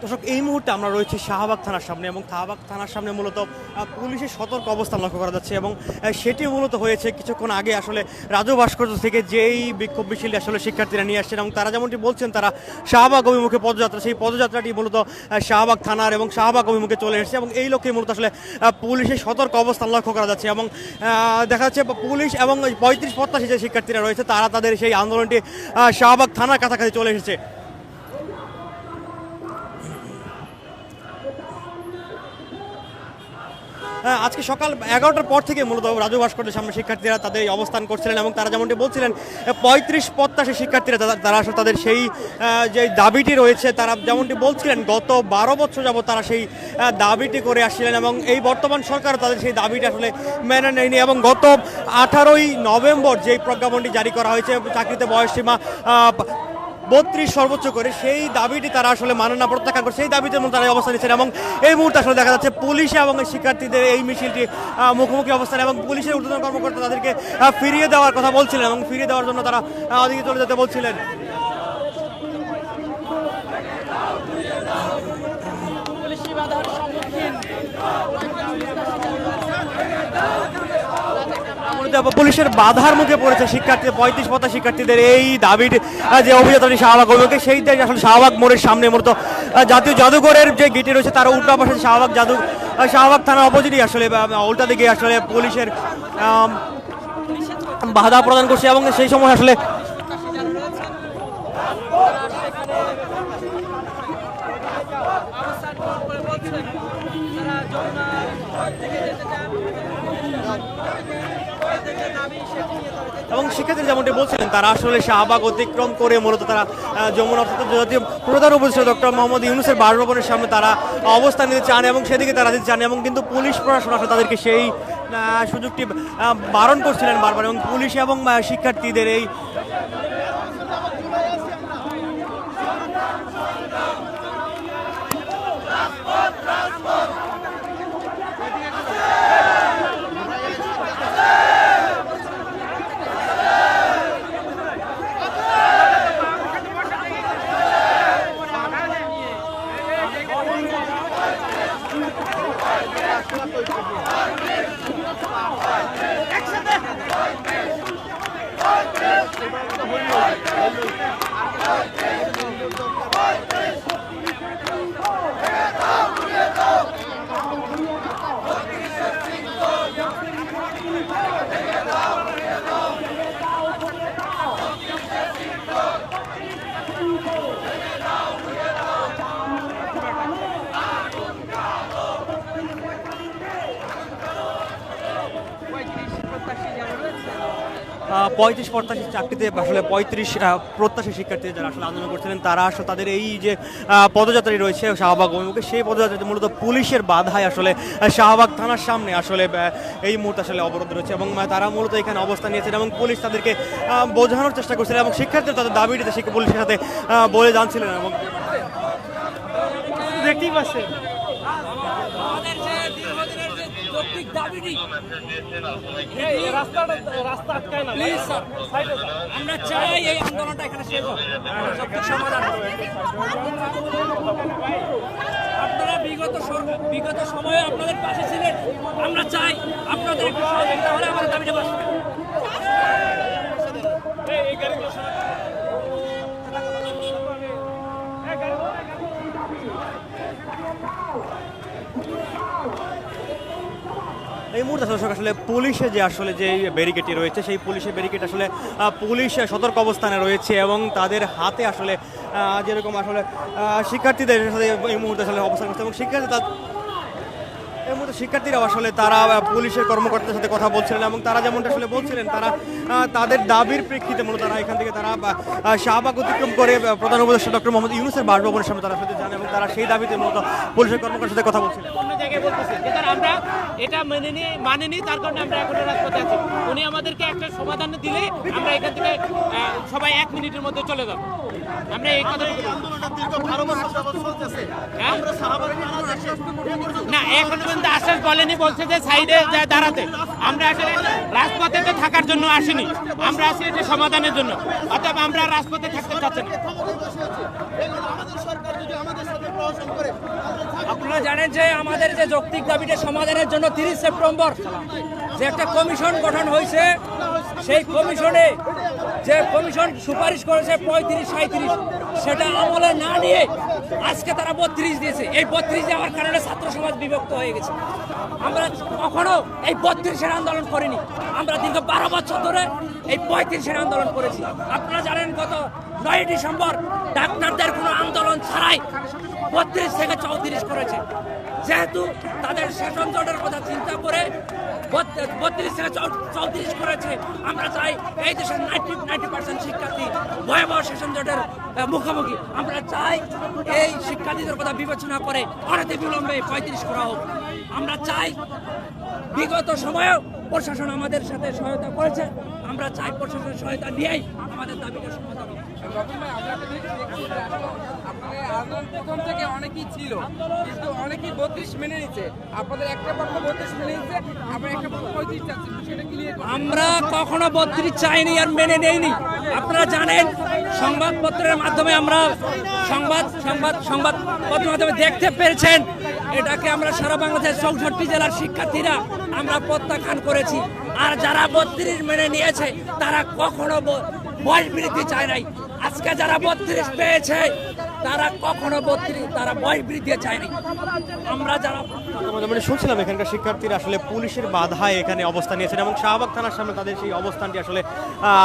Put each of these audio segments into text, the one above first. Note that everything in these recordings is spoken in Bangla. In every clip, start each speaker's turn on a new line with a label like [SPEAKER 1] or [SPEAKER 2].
[SPEAKER 1] দর্শক, এই মুহূর্তে আমরা রয়েছি শাহবাগ থানার সামনে এবং শাহবাগ থানার সামনে মূলত পুলিশের সতর্ক অবস্থান লক্ষ্য করা যাচ্ছে এবং সেটি মূলত হয়েছে কিছুক্ষণ আগে আসলে রাজু ভাস্কর্য থেকে যেই বিক্ষোভ মিছিলটি আসলে শিক্ষার্থীরা নিয়ে আসছেন এবং তারা যেমনটি বলছেন তারা শাহবাগ অভিমুখে পদযাত্রা, সেই পদযাত্রাটি মূলত শাহবাগ থানার এবং শাহবাগ অভিমুখে চলে এসেছে এবং এই লক্ষ্যে মূলত আসলে পুলিশের সতর্ক অবস্থান লক্ষ্য করা যাচ্ছে এবং দেখা যাচ্ছে পুলিশ এবং 35-87 যে শিক্ষার্থীরা রয়েছে তারা তাদের সেই আন্দোলনটি শাহবাগ থানার কাছাকাছি চলে এসেছে। আজকে সকাল 11টার পর থেকে মূলত রাজু ভাস্কর্যের সামনে শিক্ষার্থীরা তাদের অবস্থান করছিলেন এবং তারা যেমনটি বলছিলেন 35-87 শিক্ষার্থীরা তারা আসলে তাদের সেই যে দাবিটি রয়েছে তারা যেমনটি বলছিলেন গত 12 বছর যাবত তারা সেই দাবিটি করে আসছিলেন এবং এই বর্তমান সরকার তাদের সেই দাবিটি আসলে মেনে নেয়নি এবং গত 18ই নভেম্বর যেই প্রজ্ঞাপনটি জারি করা হয়েছে চাকরিতে বয়সসীমা 32 সর্বোচ্চ করে, সেই দাবিটি তারা আসলে মানে না, প্রত্যাখ্যান করে সেই দাবিতে তারা অবস্থান নিচ্ছেন এবং এই মুহূর্তে আসলে দেখা যাচ্ছে পুলিশ এবং শিক্ষার্থীদের এই মিছিলটি মুখোমুখি অবস্থান এবং পুলিশের ঊর্ধ্বতন কর্মকর্তা তাদেরকে ফিরিয়ে দেওয়ার কথা বলছিলেন এবং ফিরিয়ে দেওয়ার জন্য তারা ওদিকে চলে যেতে বলছিলেন। পুলিশের বাধার মুখে পড়েছে শিক্ষার্থী 35-87 শিক্ষার্থীদের এই দাবির যে অভিযাত্রাটি শাহবাগ অভিমুখে, সেইটাই আসলে শাহবাগ মোড়ের সামনে মূলত জাতীয় জাদুঘরের যে গেটে রয়েছে তার উল্টা পাশে শাহবাগ থানার অপোজিটই আসলে উল্টা দিকে আসলে পুলিশের বাধা প্রদান করছে এবং সেই সময় আসলে এবং শিক্ষার্থীরা যেমনটি বলছিলেন তারা আসলে শাহবাগ অতিক্রম করে মূলত তারা যমুনা অর্থাৎ জাতীয় প্রধান উপদেষ্টা ডক্টর মোহাম্মদ ইউনূসের বাসভবনের সামনে তারা অবস্থান নিতে চান এবং সেদিকে তারা দিতে চান এবং কিন্তু পুলিশ প্রশাসন আসলে তাদেরকে সেই সুযোগটি বারণ করছিলেন বারবার এবং পুলিশ এবং শিক্ষার্থীদের এই পঁয়ত্রিশ প্রত্যাশী চাকরিতে আসলে 35 প্রত্যাশী শিক্ষার্থী যারা আসলে আন্দোলন করছিলেন তারা আসলে তাদের এই যে পদযাত্রাটি রয়েছে শাহবাগ অভিমুখে, সেই পদযাত্রাটি মূলত পুলিশের বাধায় আসলে শাহবাগ থানার সামনে আসলে এই মুহূর্তে আসলে অবরোধ রয়েছে এবং তারা মূলত এখানে অবস্থান নিয়েছেন এবং পুলিশ তাদেরকে বোঝানোর চেষ্টা করছিলেন এবং শিক্ষার্থীরা তাদের দাবিটিতে শিক্ষা পুলিশের সাথে বলে জানছিলেন এবং দেখতেই পাচ্ছেন
[SPEAKER 2] আমরা চাই এই আন্দোলনটা এখানে শেষ হোক, সমাধান আপনারা বিগত সময়ে আপনাদের পাশে ছিলেন, আমরা চাই আপনাদের একটু সহযোগিতা হলে আমাদের দাবিটা বাঁচবে।
[SPEAKER 1] এই মুহূর্তে আসলে পুলিশের যে আসলে যে ব্যারিকেডটি রয়েছে সেই পুলিশের ব্যারিকেড আসলে পুলিশ সতর্ক অবস্থানে রয়েছে এবং তাদের হাতে আসলে যেরকম আসলে শিক্ষার্থীদের সাথে এই মুহূর্তে আসলে অবস্থান করছে এবং এই মুহূর্তে শিক্ষার্থীরাও আসলে তারা পুলিশের কর্মকর্তাদের সাথে কথা বলছিলেন এবং তারা যেমনটা আসলে বলছিলেন তারা তাদের দাবির প্রেক্ষিতে মূলত তারা এখান থেকে তারা শাহবাগ অতিক্রম করে প্রধান উপদেষ্টা ডক্টর মোহাম্মদ ইউনূসের বাসভবনের সামনে তারা সাথে যান এবং তারা সেই দাবিতে মূলত পুলিশের কর্মকর্তার সাথে কথা বলছিলেন।
[SPEAKER 2] অন্য জায়গায় বলতেছে যে আমরা এটা মানেনি, তার কারণে আমরা এখন রাজপথে আছি। উনি আমাদেরকে একটা সমাধান দিলে আমরা এখান থেকে সবাই 1 মিনিটের মধ্যে চলে যাব। আমরা এই কথা না এখন পর্যন্ত আশ্বাস বলেনি, বলছে যে সাইডে দাঁড়াতে। আমরা আসলে রাজপথে তো থাকার জন্য আসিনি, আমরা আসি যে সমাধানের জন্য, অতএব আমরা রাজপথে থাকতে চাচ্ছি না।
[SPEAKER 3] আপনারা জানেন যে আমাদের যে যৌক্তিক দাবিটা সমাধানের জন্য 30 সেপ্টেম্বর যে একটা কমিশন গঠন হয়েছে, সেই কমিশনে যে কমিশন সুপারিশ করেছে 35-37, সেটা আমলে না নিয়ে আজকে তারা 32 দিয়েছে। এই 32 দেওয়ার কারণে ছাত্র সমাজ বিভক্ত হয়ে গেছে। আমরা কখনো এই 32-এর আন্দোলন করিনি, আমরা দীর্ঘ 12 বছর ধরে এই 35-এর আন্দোলন করেছি। আপনারা জানেন গত 9 ডিসেম্বর ডাক্তারদের কোনো আন্দোলন ছাড়াই 32 থেকে 34 করেছে। যেহেতু তাদের সেশন জটের কথা চিন্তা করে 32 থেকে 34 করেছে, আমরা চাই এই দেশের 90% শিক্ষার্থী ভয়াবহ সেশন জটের মুখোমুখি। আমরা চাই এই শিক্ষার্থীদের কথা বিবেচনা করে অনতি বিলম্বে 35 করা হোক। আমরা চাই বিগত সময়েও প্রশাসন আমাদের সাথে সহায়তা করেছে, আমরা চাই প্রশাসনের সহায়তা নিয়েই আমাদের দাবিটা সমাধান হোক।
[SPEAKER 4] আপনাদের আন্দোলন প্রথম থেকে অনেকেই ছিল, কিন্তু অনেকেই 32 মেনে নিচ্ছে। আপনাদের একটা পক্ষ 32 মেনে নিচ্ছে, আবার একটা পক্ষ 35 চাচ্ছে। সেটা ক্লিয়ার করুন।
[SPEAKER 3] আমরা কখনো 32 চাইনি আর মেনে নেইনি। আপনারা জানেন সংবাদপত্রের মাধ্যমে আমরা সংবাদপত্রের মাধ্যমে দেখতে পেরেছেন, এটাকে আমরা সারা বাংলাদেশের 64 জেলার শিক্ষার্থীরা আমরা প্রত্যাখ্যান করেছি। আর যারা 32 মেনে নিয়েছে তারা কখনো বয়স বৃদ্ধি চায় নাই। আজকে যারা 32 পেয়েছে তারা কখনো 32 তারা বয়স বৃদ্ধি চায়নি। আমরা যারা
[SPEAKER 1] মানে শুনছিলাম এখানকার শিক্ষার্থীরা আসলে পুলিশের বাধায় এখানে অবস্থান নিয়েছেন এবং শাহবাগ থানার সামনে তাদের সেই অবস্থানটি আসলে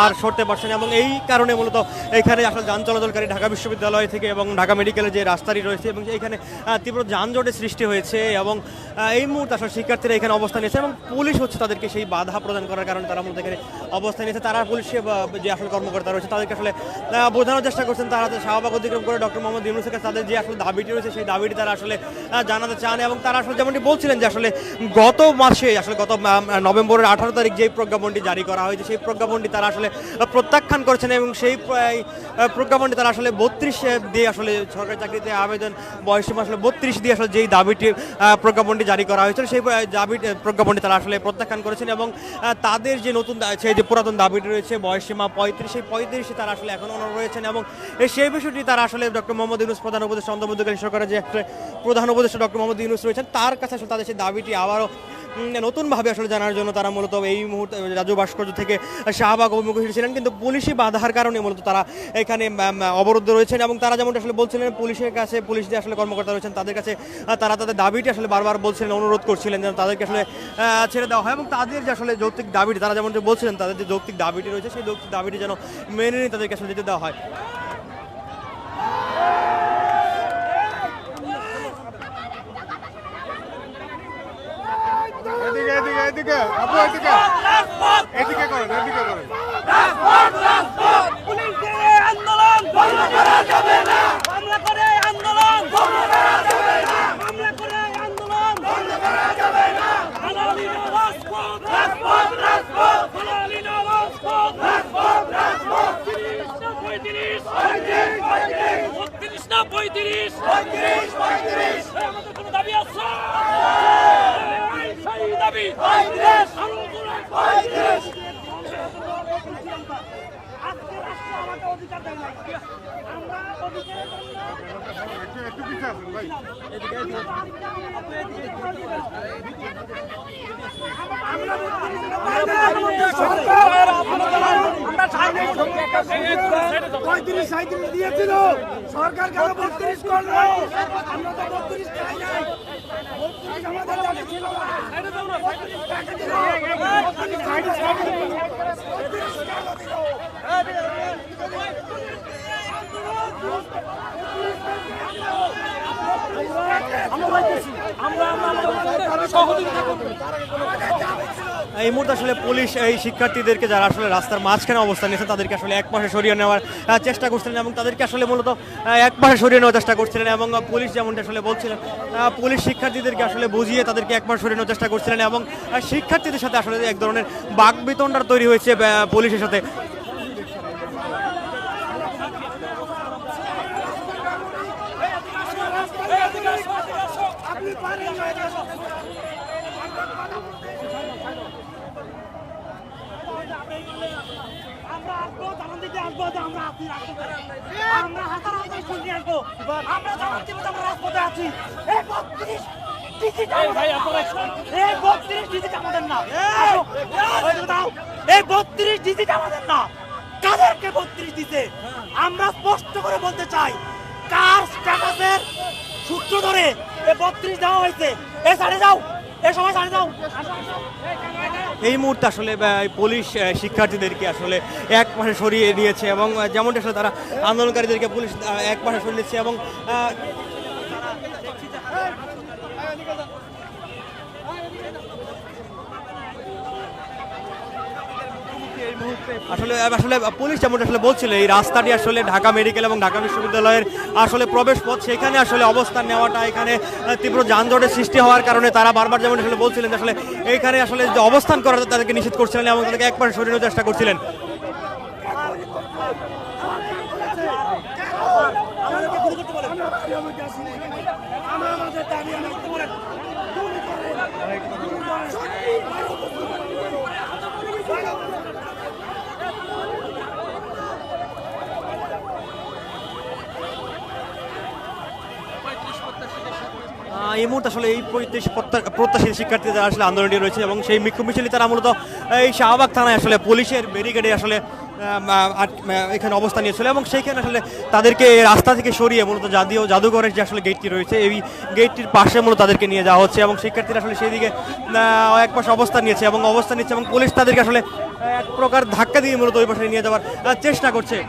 [SPEAKER 1] আর সরতে পারছেন এবং এই কারণে মূলত এখানে আসলে যান চলাচলকারী ঢাকা বিশ্ববিদ্যালয় থেকে এবং ঢাকা মেডিকেলের যে রাস্তাটি রয়েছে এবং এখানে তীব্র যানজটের সৃষ্টি হয়েছে এবং এই মুহূর্তে আসলে শিক্ষার্থীরা এখানে অবস্থান নিয়েছে এবং পুলিশ হচ্ছে তাদেরকে সেই বাধা প্রদান করার কারণে তারা মূলত এখানে অবস্থান নিয়েছে। তারা পুলিশের যে আসলে কর্মকর্তা রয়েছে তাদেরকে আসলে বোঝানোর চেষ্টা করছেন তারা শাহবাগ অতিক্রম করে ডক্টর মোহাম্মদ ইউনূসের কাছে তাদের যে আসলে দাবিটি রয়েছে সেই দাবিটি তারা আসলে জানাতে চান এবং তারা আসলে যেমনটি বলছিলেন যে আসলে গত মাসে আসলে গত নভেম্বরের 18 তারিখ যেই প্রজ্ঞাপনটি জারি করা হয়েছে সেই প্রজ্ঞাপনটি তারা আসলে প্রত্যাখ্যান করেছেন এবং সেই প্রজ্ঞাপনটি তারা আসলে 32 দিয়ে আসলে সরকারি চাকরিতে আবেদন বয়সসীমা আসলে 32 দিয়ে আসলে যেই দাবিটি প্রজ্ঞাপনটি জারি করা হয়েছিল সেই প্রজ্ঞাপনটি তারা আসলে প্রত্যাখ্যান করেছেন এবং তাদের যে নতুন সেই যে পুরাতন দাবিটি রয়েছে বয়সসীমা 35 সেই 35 তারা আসলে এখন অনড় রয়েছেন এবং সেই বিষয়টি তারা আসলে ডক্টর মোহাম্মদ ইউনূস প্রধান উপদেষ্টা অন্তর্বর্তীকালীন সরকারের যে একটা প্রধান উপদেষ্টা ডক্টর মোহাম্মদ ইউনূস রয়েছেন তার কাছে আসলে তাদের সেই দাবিটি আবারও নতুনভাবে আসলে জানার জন্য তারা মূলত এই মুহূর্তে রাজু ভাস্কর্য থেকে শাহবাগ অভিমুখী ছিলেন, কিন্তু পুলিশি বাধার কারণে মূলত তারা এখানে অবরুদ্ধ রয়েছেন এবং তারা যেমনটা আসলে বলছিলেন পুলিশের কাছে পুলিশ যে আসলে কর্মকর্তা রয়েছেন তাদের কাছে তারা তাদের দাবিটি আসলে বারবার বলছিলেন, অনুরোধ করছিলেন যেন তাদেরকে আসলে ছেড়ে দেওয়া হয় এবং তাদের যে আসলে যৌক্তিক দাবিটি তারা যেমন বলছিলেন তাদের যে যৌক্তিক দাবিটি রয়েছে সেই যৌক্তিক দাবিটি যেন মেনে নিয়ে তাদেরকে আসলে যেতে দেওয়া হয়।
[SPEAKER 5] এদিকে আপু এদিকে করেন
[SPEAKER 3] পুলিশের আন্দোলন বন্ধ করা যাবে না, হামলা করে আন্দোলন বন্ধ করা যাবে না, হামলা করে আন্দোলন বন্ধ করা যাবে না, হালালি না রাজপথ হালালি না রাজপথ 32 না 35 আমাদের কোনো দাবি আছে? সেই দাবি 35 আজকে রাষ্ট্র আমাকে অধিকার দেয় না, আমরা অধিকারের জন্য
[SPEAKER 5] একটু পিছিয়ে আসুন ভাই।
[SPEAKER 6] দিয়েছিল সরকার কেন 32 করলো? আমরা তো 32 চাই নাই, 32 আমাদের দাবি ছিল না।
[SPEAKER 1] এই মুহূর্তে আসলে পুলিশ এই শিক্ষার্থীদেরকে যারা আসলে রাস্তার মাঝখানে অবস্থান নিয়েছে তাদেরকে আসলে এক পাশে সরিয়ে নেওয়ার চেষ্টা করছিলেন এবং তাদেরকে আসলে মূলত এক পাশে সরিয়ে নেওয়ার চেষ্টা করছিলেন এবং পুলিশ যেমনটা আসলে বলছিলেন পুলিশ শিক্ষার্থীদেরকে আসলে বুঝিয়ে তাদেরকে এক পাশে সরিয়ে নেওয়ার চেষ্টা করছিলেন এবং শিক্ষার্থীদের সাথে আসলে এক ধরনের বাকবিতণ্ডা তৈরি হয়েছে পুলিশের সাথে।
[SPEAKER 6] আমরা আসবো, জানান দিতে আসবো যে আমরা আছি রাজপথে। আমরা হাজার হাজার সৈন্য নিয়ে আসবো। আমরা জানান দিব যে আমরা রাজপথে আছি। এই 32 ডিজিট এই 32 ডিজিট আমাদের না। আসো, ওই দিকে দাও। এই 32 ডিজিট আমাদের না। কাদেরকে 32 দিতে আমরা স্পষ্ট করে বলতে চাই, কার স্ট্যাটাসের সূত্র ধরে এই 32 দেওয়া হয়েছে। এই সাইডে যাও, এই সবাই সাইডে যাও।
[SPEAKER 1] এই মুহূর্তে আসলে পুলিশ শিক্ষার্থীদেরকে আসলে এক পাশে সরিয়ে নিয়েছে এবং যেমনটা আসলে তারা আন্দোলনকারীদেরকে পুলিশ এক পাশে সরিয়ে নিচ্ছে এবং আসলে আসলে পুলিশ যেমনটা আসলে বলছিল এই রাস্তাটি আসলে ঢাকা মেডিকেল এবং ঢাকা বিশ্ববিদ্যালয়ের আসলে প্রবেশ পথ, সেখানে আসলে অবস্থান নেওয়াটা এখানে তীব্র যানজটের সৃষ্টি হওয়ার কারণে তারা বারবার যেমন আসলে বলছিলেন যে আসলে এইখানে আসলে যে অবস্থান করা তাদেরকে নিষেধ করছিলেন এবং তাদেরকে একবার সরিয়ে চেষ্টা করছিলেন।
[SPEAKER 6] আমরা আমাদের দাবি আমরা করতে বলেন।
[SPEAKER 1] এই মুহূর্তে আসলে এই প্রত্যাশী শিক্ষার্থী যারা আসলে আন্দোলনটি রয়েছে এবং সেই বিক্ষোভ মিছিলটি তারা মূলত এই শাহবাগ থানায় আসলে পুলিশের ব্যারিকেডে আসলে এখানে অবস্থান নিয়েছিল এবং সেইখানে আসলে তাদেরকে রাস্তা থেকে সরিয়ে মূলত জাদুঘরের যে আসলে গেটটি রয়েছে এই গেটটির পাশে মূলত তাদেরকে নিয়ে যাওয়া হচ্ছে এবং শিক্ষার্থীরা আসলে সেই দিকে এক পাশে অবস্থান নিচ্ছে এবং পুলিশ তাদেরকে আসলে এক প্রকার ধাক্কা দিয়ে মূলত ওই পাশে নিয়ে যাওয়ার চেষ্টা করছে।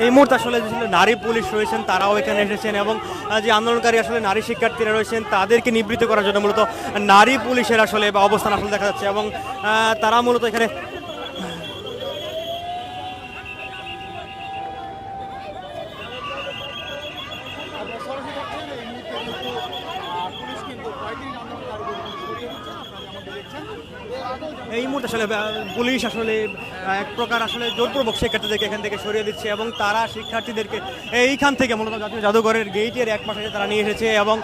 [SPEAKER 1] এই মুহূর্তে আসলে যে নারী পুলিশ রয়েছেন তারাও এখানে এসেছেন এবং যে আন্দোলনকারী আসলে নারী শিক্ষার্থীরা রয়েছেন তাদেরকে নিবৃত্ত করার জন্য মূলত নারী পুলিশের আসলে অবস্থান আসলে দেখা যাচ্ছে এবং তারা মূলত এখানে এই মুহূর্তে আসলে পুলিশ আসলে এক প্রকার আসলে জোরপূর্বক শিক্ষার্থীদেরকে এখান থেকে সরিয়ে দিচ্ছে এবং তারা শিক্ষার্থীদেরকে এইখান থেকে মূলত জাতীয় জাদুঘরের গেটের এক পাশে তারা নিয়ে এসেছে এবং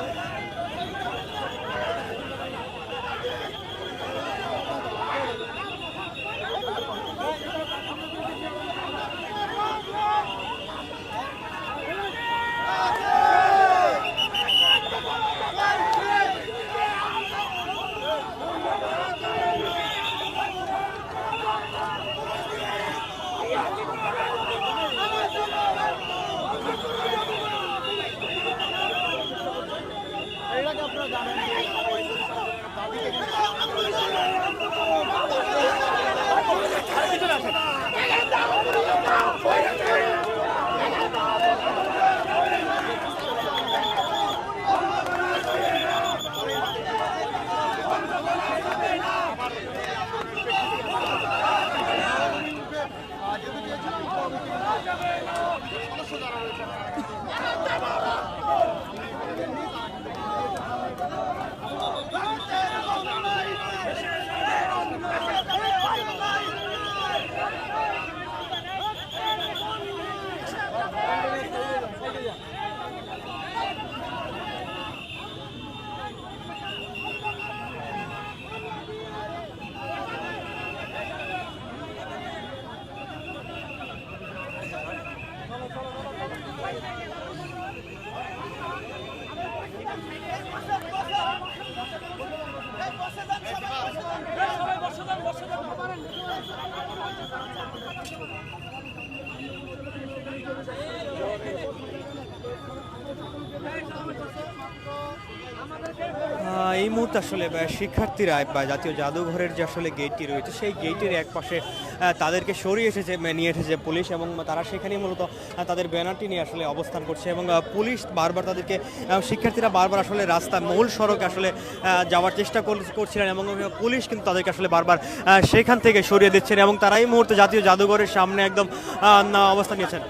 [SPEAKER 1] এই মুহূর্তে আসলে শিক্ষার্থীরা বা জাতীয় জাদুঘরের যে আসলে গেটটি রয়েছে সেই গেটের এক পাশে তাদেরকে সরিয়ে নিয়ে এসেছে পুলিশ, এবং তারা সেখানেই মূলত তাদের ব্যানারটি নিয়ে আসলে অবস্থান করছে, এবং পুলিশ বারবার তাদেরকে শিক্ষার্থীরা বারবার আসলে রাস্তা মূল সড়কে আসলে যাওয়ার চেষ্টা করছিলেন, এবং পুলিশ কিন্তু তাদেরকে আসলে বারবার সেখান থেকে সরিয়ে দিচ্ছেন, এবং তারা এই মুহূর্তে জাতীয় জাদুঘরের সামনে একদম অবস্থান নিয়েছেন।